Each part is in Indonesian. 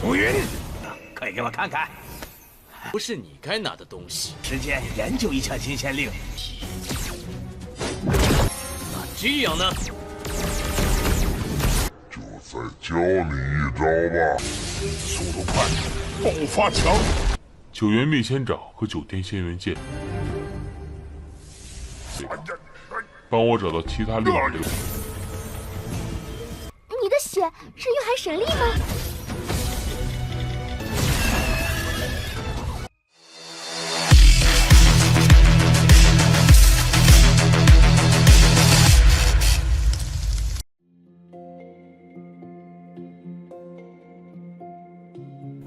乌云，快给我看看，不是你该拿的东西。时间研究一下金仙令。那这样呢？就再教你一招吧。速度快，爆发强。九元灭仙爪和九天仙元剑，帮我找到其他六个。你的血是蕴含神力吗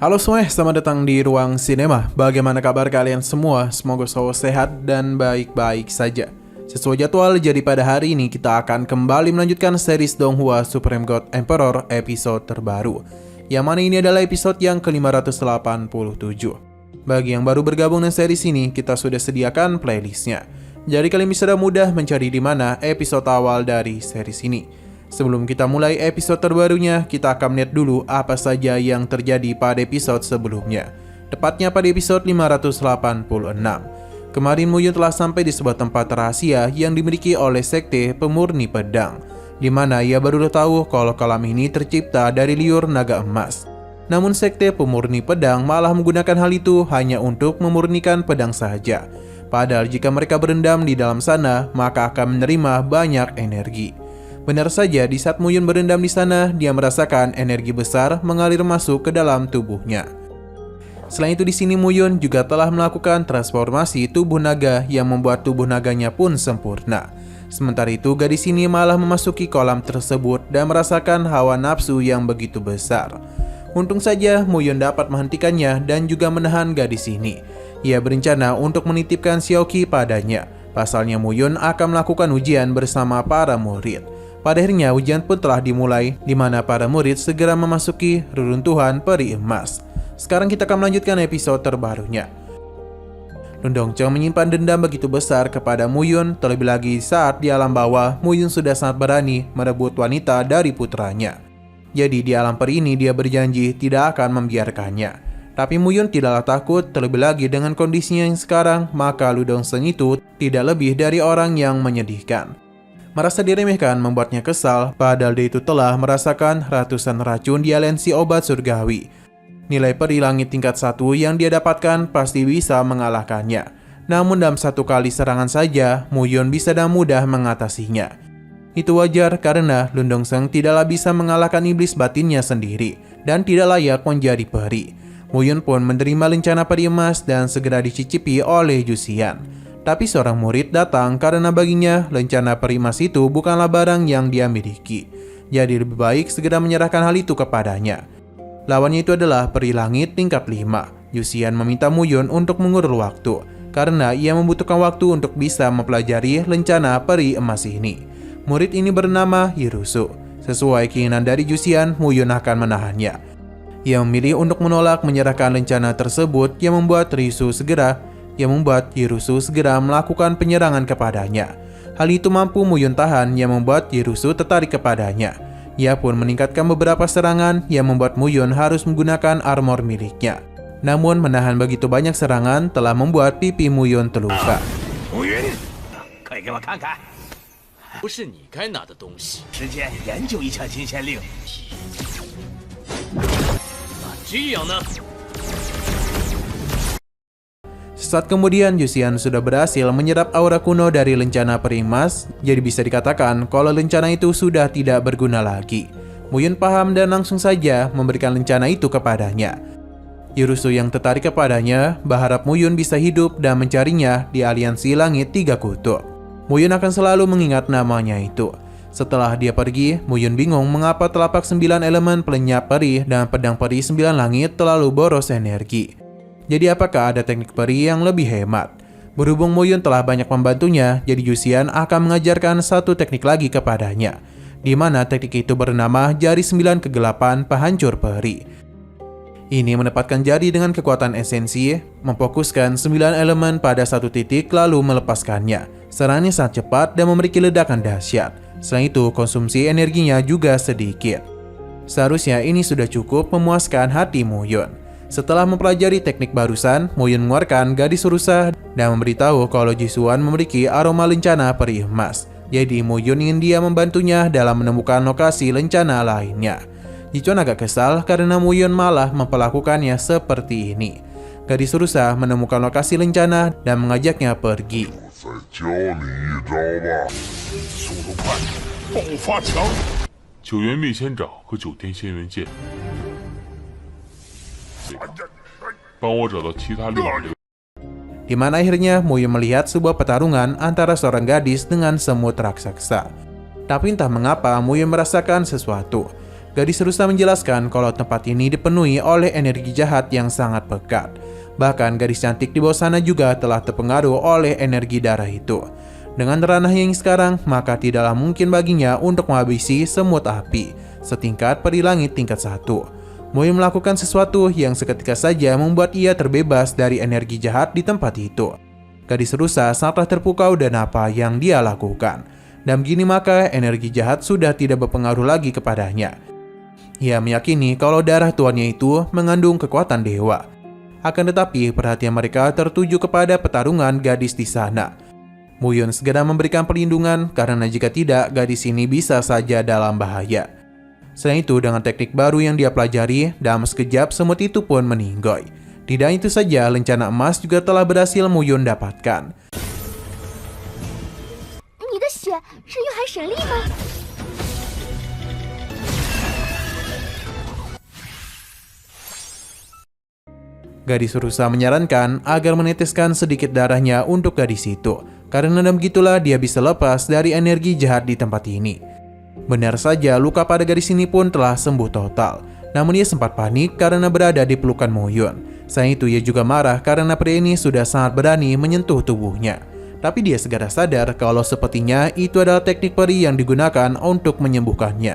？Halo semuanya, selamat datang di Ruang Sinema. Bagaimana kabar kalian semua? Semoga selalu sehat dan baik-baik saja. Sesuai jadwal, jadi pada hari ini kita akan kembali melanjutkan series Donghua Supreme God Emperor episode terbaru, yang mana ini adalah episode yang ke-587. Bagi yang baru bergabung dengan series ini, kita sudah sediakan playlistnya. Jadi kalian bisa mudah mencari di mana episode awal dari series ini. Sebelum kita mulai episode terbarunya, kita akan melihat dulu apa saja yang terjadi pada episode sebelumnya. Tepatnya pada episode 586. Kemarin Muyun telah sampai di sebuah tempat rahasia yang dimiliki oleh sekte pemurni pedang, di mana ia baru tahu kalau kolam ini tercipta dari liur naga emas. Namun sekte pemurni pedang malah menggunakan hal itu hanya untuk memurnikan pedang saja. Padahal jika mereka berendam di dalam sana, maka akan menerima banyak energi. Benar saja, di saat Muyun berendam di sana, dia merasakan energi besar mengalir masuk ke dalam tubuhnya. Selain itu di sini Muyun juga telah melakukan transformasi tubuh naga yang membuat tubuh naganya pun sempurna. Sementara itu gadis ini malah memasuki kolam tersebut dan merasakan hawa nafsu yang begitu besar. Untung saja Muyun dapat menghentikannya dan juga menahan gadis ini. Ia berencana untuk menitipkan Xiaoqi padanya. Pasalnya Muyun akan melakukan ujian bersama para murid. Pada akhirnya ujian pun telah dimulai, di mana para murid segera memasuki reruntuhan peri emas. Sekarang kita akan melanjutkan episode terbarunya. Lundongcheng menyimpan dendam begitu besar kepada Muyun, terlebih lagi saat di alam bawah Muyun sudah sangat berani merebut wanita dari putranya. Jadi di alam peri ini dia berjanji tidak akan membiarkannya. Tapi Muyun tidaklah takut, terlebih lagi dengan kondisinya yang sekarang, maka Lundongcheng itu tidak lebih dari orang yang menyedihkan. Merasa diremehkan membuatnya kesal, padahal dia itu telah merasakan ratusan racun di aliansi obat surgawi. Nilai peri langit tingkat 1 yang dia dapatkan pasti bisa mengalahkannya. Namun dalam satu kali serangan saja, Muyun bisa dengan mudah mengatasinya. Itu wajar karena Lundongcheng tidaklah bisa mengalahkan iblis batinnya sendiri, dan tidak layak menjadi peri. Muyun pun menerima lencana peri emas dan segera dicicipi oleh Juxian. Tapi seorang murid datang karena baginya lencana peri emas itu bukanlah barang yang dia miliki. Jadi lebih baik segera menyerahkan hal itu kepadanya. Lawannya itu adalah peri langit tingkat 5. Juxian meminta Muyun untuk mengulur waktu, karena ia membutuhkan waktu untuk bisa mempelajari lencana peri emas ini. Murid ini bernama Hirusu. Sesuai keinginan dari Juxian, Muyun akan menahannya. Ia memilih untuk menolak menyerahkan lencana tersebut yang membuat Hirusu segera melakukan penyerangan kepadanya. Hal itu mampu Muyun tahan yang membuat Hirusu tertarik kepadanya. Ia pun meningkatkan beberapa serangan yang membuat Muyun harus menggunakan armor miliknya. Namun menahan begitu banyak serangan telah membuat pipi Muyun terluka. 乌云，快给我看看，不是你该拿的东西。时间研究一下金仙令。那这样呢？ Saat kemudian Juxian sudah berhasil menyerap aura kuno dari lencana peri emas, jadi bisa dikatakan kalau lencana itu sudah tidak berguna lagi. Muyun paham dan langsung saja memberikan lencana itu kepadanya. Hirusu yang tertarik kepadanya berharap Muyun bisa hidup dan mencarinya di aliansi langit 3 kutub. Muyun akan selalu mengingat namanya itu. Setelah dia pergi, Muyun bingung mengapa telapak 9 elemen pelenyap peri dan pedang peri 9 langit terlalu boros energi. Jadi apakah ada teknik peri yang lebih hemat? Berhubung Muyun telah banyak membantunya, jadi Juxian akan mengajarkan satu teknik lagi kepadanya, di mana teknik itu bernama jari 9 kegelapan penghancur peri. Ini menempatkan jari dengan kekuatan esensi, memfokuskan 9 elemen pada satu titik lalu melepaskannya. Serangannya sangat cepat dan memiliki ledakan dahsyat. Selain itu, konsumsi energinya juga sedikit. Seharusnya ini sudah cukup memuaskan hati Muyun. Setelah mempelajari teknik barusan, Muyun mengeluarkan gadis rusa dan memberitahu kalau Jisuan memiliki aroma lencana peri emas. Jadi Muyun ingin dia membantunya dalam menemukan lokasi lencana lainnya. Jichuan agak kesal karena Muyun malah memperlakukannya seperti ini. Gadis rusa menemukan lokasi lencana dan mengajaknya pergi. 再教你一招吧。速度快，爆发强！ 九元灭仙爪和九天仙元剑，帮我找到其他6人。 Di mana akhirnya Muyun melihat sebuah pertarungan antara seorang gadis dengan semut raksasa. Tapi entah mengapa Muyun merasakan sesuatu. Gadis rusa menjelaskan kalau tempat ini dipenuhi oleh energi jahat yang sangat pekat. Bahkan gadis cantik di bawah sana juga telah terpengaruh oleh energi darah itu. Dengan ranahnya yang sekarang, maka tidaklah mungkin baginya untuk menghabisi semut api setingkat peri langit tingkat 1. Muyun melakukan sesuatu yang seketika saja membuat ia terbebas dari energi jahat di tempat itu. Gadis rusa sangatlah terpukau dan apa yang dia lakukan. Dan begini maka energi jahat sudah tidak berpengaruh lagi kepadanya. Ia meyakini kalau darah tuannya itu mengandung kekuatan dewa. Akan tetapi perhatian mereka tertuju kepada pertarungan gadis di sana. Muyun segera memberikan perlindungan karena jika tidak gadis ini bisa saja dalam bahaya. Selain itu dengan teknik baru yang dia pelajari, dalam sekejap semut itu pun meninggoy. Tidak itu saja, lencana emas juga telah berhasil Muyun dapatkan. 你的血是蕴含神力吗？ Gadis rusa menyarankan agar meneteskan sedikit darahnya untuk gadis itu, karena dengan begitulah dia bisa lepas dari energi jahat di tempat ini. Benar saja, luka pada gadis ini pun telah sembuh total. Namun ia sempat panik karena berada di pelukan Muyun. Selain itu ia juga marah karena pria ini sudah sangat berani menyentuh tubuhnya. Tapi dia segera sadar kalau sepertinya itu adalah teknik peri yang digunakan untuk menyembuhkannya.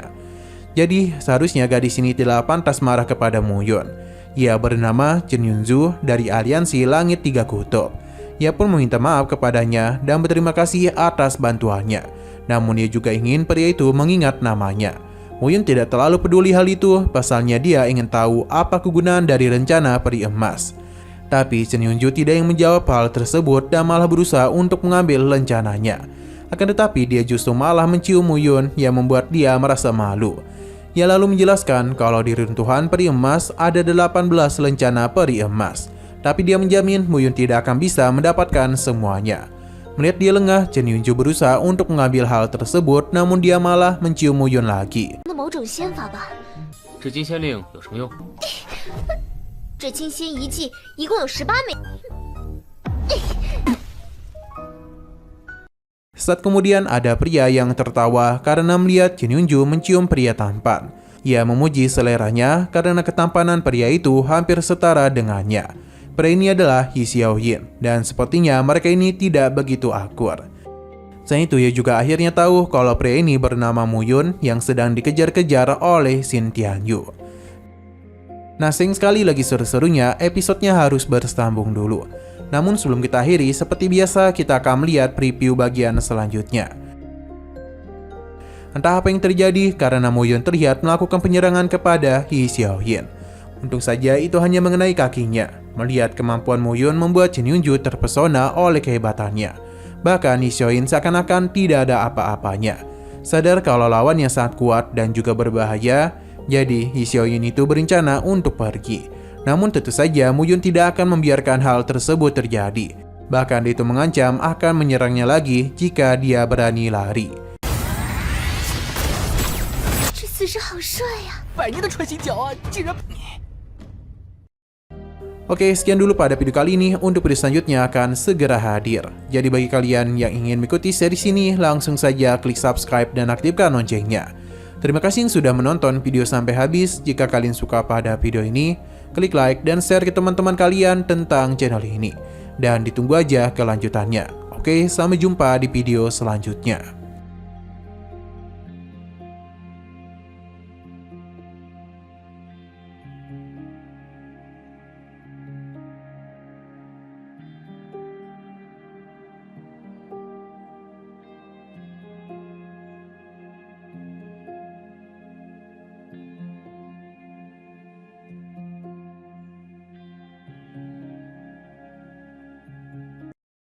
Jadi seharusnya gadis ini tidak pantas marah kepada Muyun. Ia bernama Chen Yunzu dari aliansi Langit Tiga Kutub. Ia pun meminta maaf kepadanya dan berterima kasih atas bantuannya. Namun ia juga ingin pria itu mengingat namanya. Muyun tidak terlalu peduli hal itu, pasalnya dia ingin tahu apa kegunaan dari rencana peri emas. Tapi Chen Yunzu tidak ingin menjawab hal tersebut dan malah berusaha untuk mengambil rencananya. Akan tetapi dia justru malah mencium Muyun yang membuat dia merasa malu. Ia lalu menjelaskan kalau di runtuhan peri emas ada 18 lencana peri emas. Tapi dia menjamin Muyun tidak akan bisa mendapatkan semuanya. Melihat dia lengah, Chen Yunju berusaha untuk mengambil hal tersebut, namun dia malah mencium Muyun lagi. 某种仙法吧？这金仙令有什么用？这金仙遗迹一共有18枚。 Saat kemudian ada pria yang tertawa karena melihat Chen Yunju mencium pria tampan. Ia memuji seleranya karena ketampanan pria itu hampir setara dengannya. Pria ini adalah Yi Xiaoyin dan sepertinya mereka ini tidak begitu akur. Selain itu ia juga akhirnya tahu kalau pria ini bernama Muyun yang sedang dikejar-kejar oleh Xin Tianyu. Nah, sayang sekali lagi seru-serunya, episodenya harus bersambung dulu. Namun sebelum kita akhiri, seperti biasa kita akan melihat preview bagian selanjutnya. Entah apa yang terjadi karena Muyun terlihat melakukan penyerangan kepada Yi Xiaoyin. Untung saja itu hanya mengenai kakinya. Melihat kemampuan Muyun membuat Chen Yunju terpesona oleh kehebatannya. Bahkan Yi Xiaoyin seakan-akan tidak ada apa-apanya. Sadar kalau lawannya sangat kuat dan juga berbahaya, jadi Yi Xiaoyin itu berencana untuk pergi. Namun tentu saja Muyun tidak akan membiarkan hal tersebut terjadi. Bahkan dia itu mengancam akan menyerangnya lagi jika dia berani lari. Oke, sekian dulu pada video kali ini. Untuk video selanjutnya akan segera hadir. Jadi bagi kalian yang ingin mengikuti series ini, langsung saja klik subscribe dan aktifkan loncengnya. Terima kasih yang sudah menonton video sampai habis. Jika kalian suka pada video ini, klik like dan share ke teman-teman kalian tentang channel ini. Dan ditunggu aja kelanjutannya. Oke, sampai jumpa di video selanjutnya.